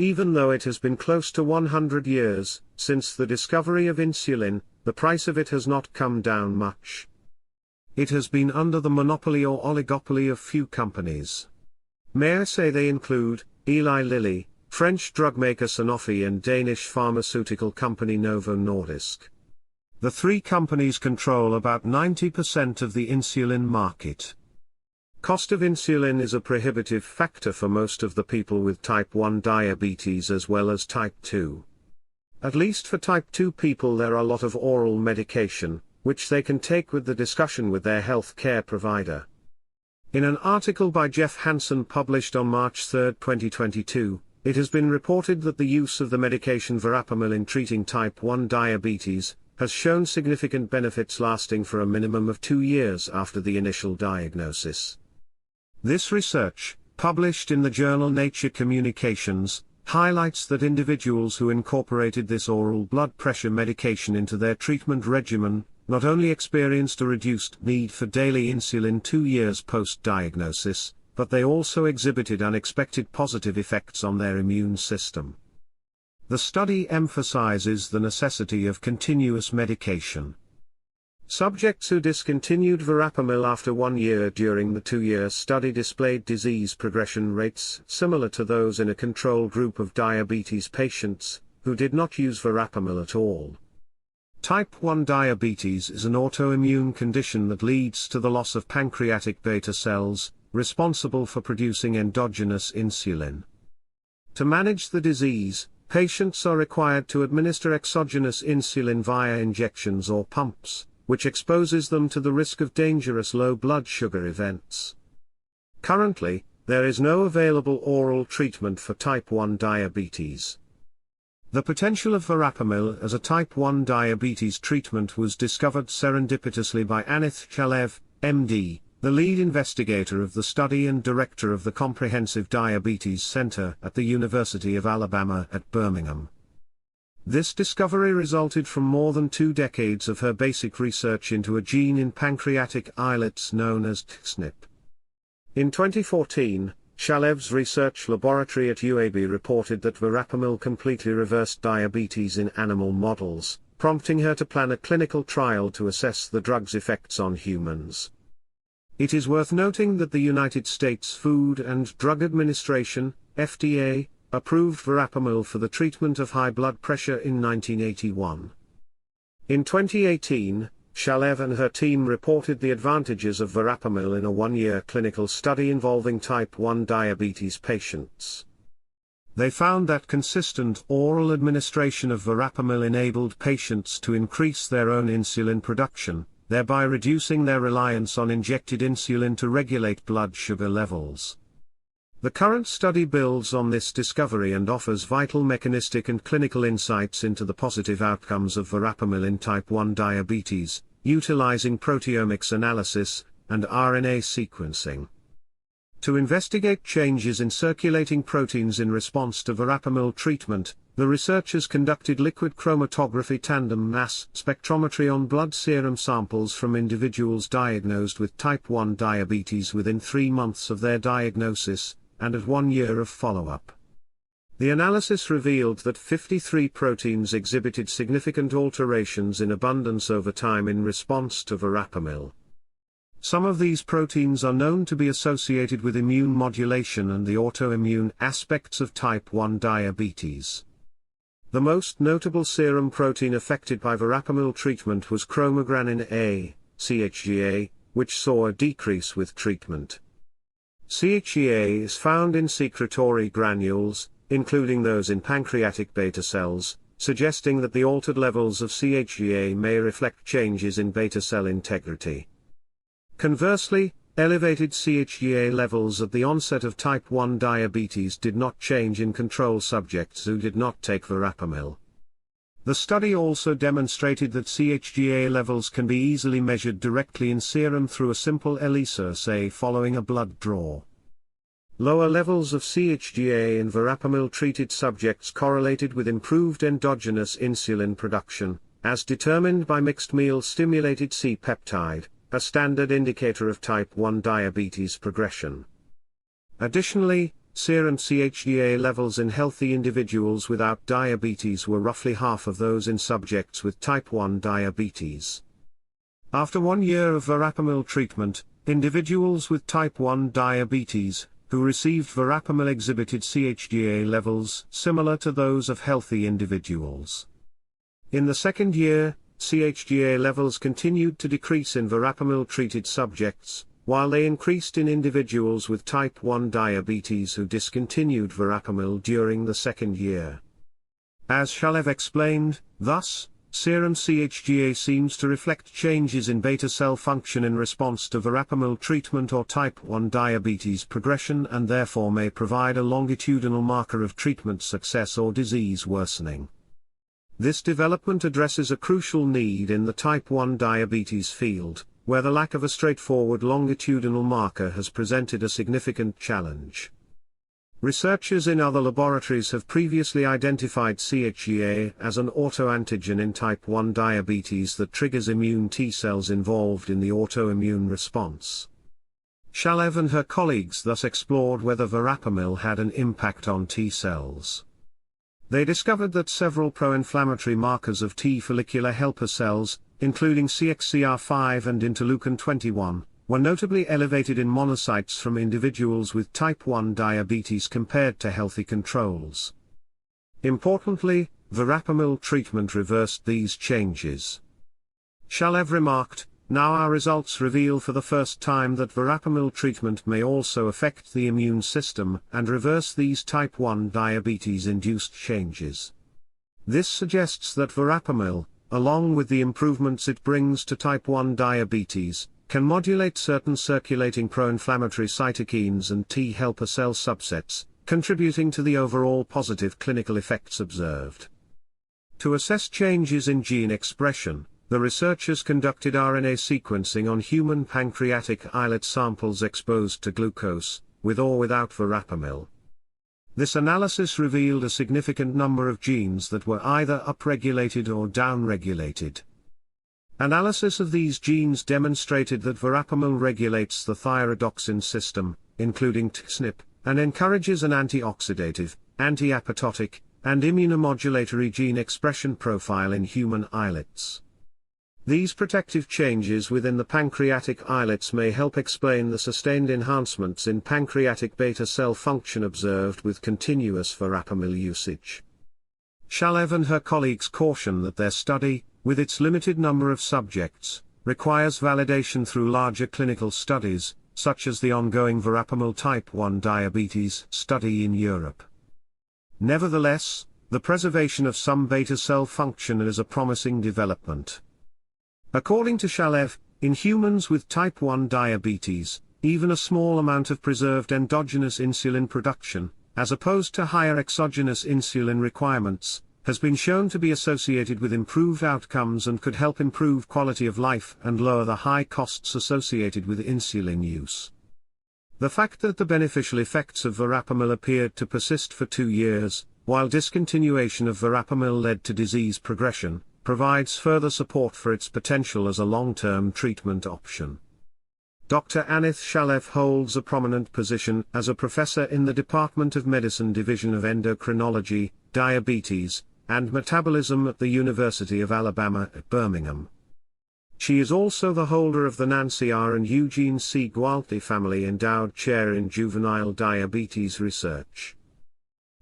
Even though it has been close to 100 years since the discovery of insulin, the price of it has not come down much. It has been under the monopoly or oligopoly of few companies. May I say they include Eli Lilly, French drug maker Sanofi, and Danish pharmaceutical company Novo Nordisk. The three companies control about 90% of the insulin market. Cost of insulin is a prohibitive factor for most of the people with type 1 diabetes as well as type 2. At least for type 2 people there are a lot of oral medication, which they can take with the discussion with their health care provider. In an article by Jeff Hansen published on March 3, 2022, it has been reported that the use of the medication Verapamil in treating type 1 diabetes has shown significant benefits lasting for a minimum of 2 years after the initial diagnosis. This research, published in the journal Nature Communications, highlights that individuals who incorporated this oral blood pressure medication into their treatment regimen not only experienced a reduced need for daily insulin 2 years post-diagnosis, but they also exhibited unexpected positive effects on their immune system. The study emphasizes the necessity of continuous medication. Subjects who discontinued Verapamil after 1 year during the 2-year study displayed disease progression rates similar to those in a control group of diabetes patients, who did not use Verapamil at all. Type 1 diabetes is an autoimmune condition that leads to the loss of pancreatic beta cells, responsible for producing endogenous insulin. To manage the disease, patients are required to administer exogenous insulin via injections or pumps, which exposes them to the risk of dangerous low blood sugar events. Currently, there is no available oral treatment for type 1 diabetes. The potential of Verapamil as a type 1 diabetes treatment was discovered serendipitously by Anith Shalev, MD, the lead investigator of the study and director of the Comprehensive Diabetes Center at the University of Alabama at Birmingham. This discovery resulted from more than 2 decades of her basic research into a gene in pancreatic islets known as TSNP. In 2014, Shalev's research laboratory at UAB reported that Verapamil completely reversed diabetes in animal models, prompting her to plan a clinical trial to assess the drug's effects on humans. It is worth noting that the United States Food and Drug Administration, FDA, approved Verapamil for the treatment of high blood pressure in 1981. In 2018, Shalev and her team reported the advantages of Verapamil in a 1-year clinical study involving type 1 diabetes patients. They found that consistent oral administration of Verapamil enabled patients to increase their own insulin production, thereby reducing their reliance on injected insulin to regulate blood sugar levels. The current study builds on this discovery and offers vital mechanistic and clinical insights into the positive outcomes of Verapamil in type 1 diabetes, utilizing proteomics analysis and RNA sequencing. To investigate changes in circulating proteins in response to Verapamil treatment, the researchers conducted liquid chromatography tandem mass spectrometry on blood serum samples from individuals diagnosed with type 1 diabetes within 3 months of their diagnosis, and at 1 year of follow-up. The analysis revealed that 53 proteins exhibited significant alterations in abundance over time in response to Verapamil. Some of these proteins are known to be associated with immune modulation and the autoimmune aspects of type 1 diabetes. The most notable serum protein affected by Verapamil treatment was chromogranin A, CHGA, which saw a decrease with treatment. CHGA is found in secretory granules, including those in pancreatic beta cells, suggesting that the altered levels of CHGA may reflect changes in beta cell integrity. Conversely, elevated CHGA levels at the onset of type 1 diabetes did not change in control subjects who did not take Verapamil. The study also demonstrated that CHGA levels can be easily measured directly in serum through a simple ELISA assay following a blood draw. Lower levels of CHGA in Verapamil-treated subjects correlated with improved endogenous insulin production, as determined by mixed meal-stimulated C-peptide, a standard indicator of type 1 diabetes progression. Additionally, serum CHDA levels in healthy individuals without diabetes were roughly half of those in subjects with type 1 diabetes. After 1 year of verapamil treatment, individuals with type 1 diabetes, who received verapamil exhibited CHDA levels similar to those of healthy individuals. In the second year, CHDA levels continued to decrease in verapamil-treated subjects, while they increased in individuals with type 1 diabetes who discontinued verapamil during the second year. As Shalev explained, thus, serum CHDA seems to reflect changes in beta cell function in response to verapamil treatment or type 1 diabetes progression and therefore may provide a longitudinal marker of treatment success or disease worsening. This development addresses a crucial need in the type 1 diabetes field, where the lack of a straightforward longitudinal marker has presented a significant challenge. Researchers in other laboratories have previously identified CHDA as an autoantigen in type 1 diabetes that triggers immune T cells involved in the autoimmune response. Shalev and her colleagues thus explored whether verapamil had an impact on T cells. They discovered that several pro-inflammatory markers of T follicular helper cells, including CXCR5 and interleukin-21, were notably elevated in monocytes from individuals with type 1 diabetes compared to healthy controls. Importantly, verapamil treatment reversed these changes. Shalev remarked, "Now our results reveal for the first time that verapamil treatment may also affect the immune system and reverse these type 1 diabetes-induced changes. This suggests that verapamil, along with the improvements it brings to type 1 diabetes, can modulate certain circulating pro-inflammatory cytokines and T helper cell subsets, contributing to the overall positive clinical effects observed." To assess changes in gene expression, the researchers conducted RNA sequencing on human pancreatic islet samples exposed to glucose, with or without verapamil. This analysis revealed a significant number of genes that were either upregulated or downregulated. Analysis of these genes demonstrated that verapamil regulates the thyrodoxine system, including TSNP, and encourages an antioxidative, anti-apoptotic, and immunomodulatory gene expression profile in human islets. These protective changes within the pancreatic islets may help explain the sustained enhancements in pancreatic beta cell function observed with continuous verapamil usage. Shalev and her colleagues caution that their study, with its limited number of subjects, requires validation through larger clinical studies, such as the ongoing verapamil type 1 diabetes study in Europe. Nevertheless, the preservation of some beta cell function is a promising development. According to Shalev, in humans with type 1 diabetes, even a small amount of preserved endogenous insulin production, as opposed to higher exogenous insulin requirements, has been shown to be associated with improved outcomes and could help improve quality of life and lower the high costs associated with insulin use. The fact that the beneficial effects of verapamil appeared to persist for 2 years, while discontinuation of verapamil led to disease progression, provides further support for its potential as a long-term treatment option. Dr. Anith Shalev holds a prominent position as a professor in the Department of Medicine Division of Endocrinology, Diabetes, and Metabolism at the University of Alabama at Birmingham. She is also the holder of the Nancy R. and Eugene C. Gwaltney Family Endowed Chair in Juvenile Diabetes Research.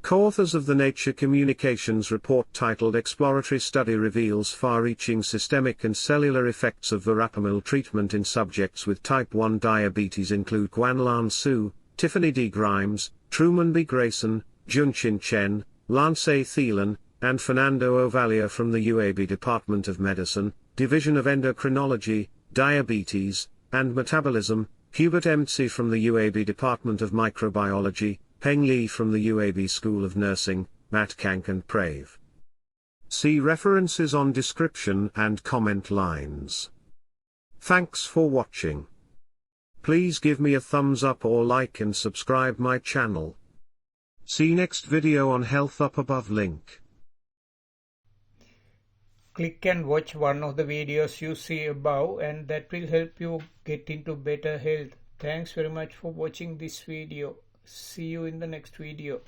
Co-authors of the Nature Communications report titled Exploratory Study Reveals Far-Reaching Systemic and Cellular Effects of Verapamil Treatment in Subjects with Type 1 Diabetes include Guanlan Su, Tiffany D. Grimes, Truman B. Grayson, Junchin Chen, Lance A. Thielen, and Fernando Ovalia from the UAB Department of Medicine, Division of Endocrinology, Diabetes, and Metabolism, Hubert Emtsy from the UAB Department of Microbiology, Peng Li from the UAB School of Nursing, Matt Kank and Prave. See references on description and comment lines. Thanks for watching. Please give me a thumbs up or like and subscribe my channel. See next video on health up above link. Click and watch one of the videos you see above, and that will help you get into better health. Thanks very much for watching this video. See you in the next video.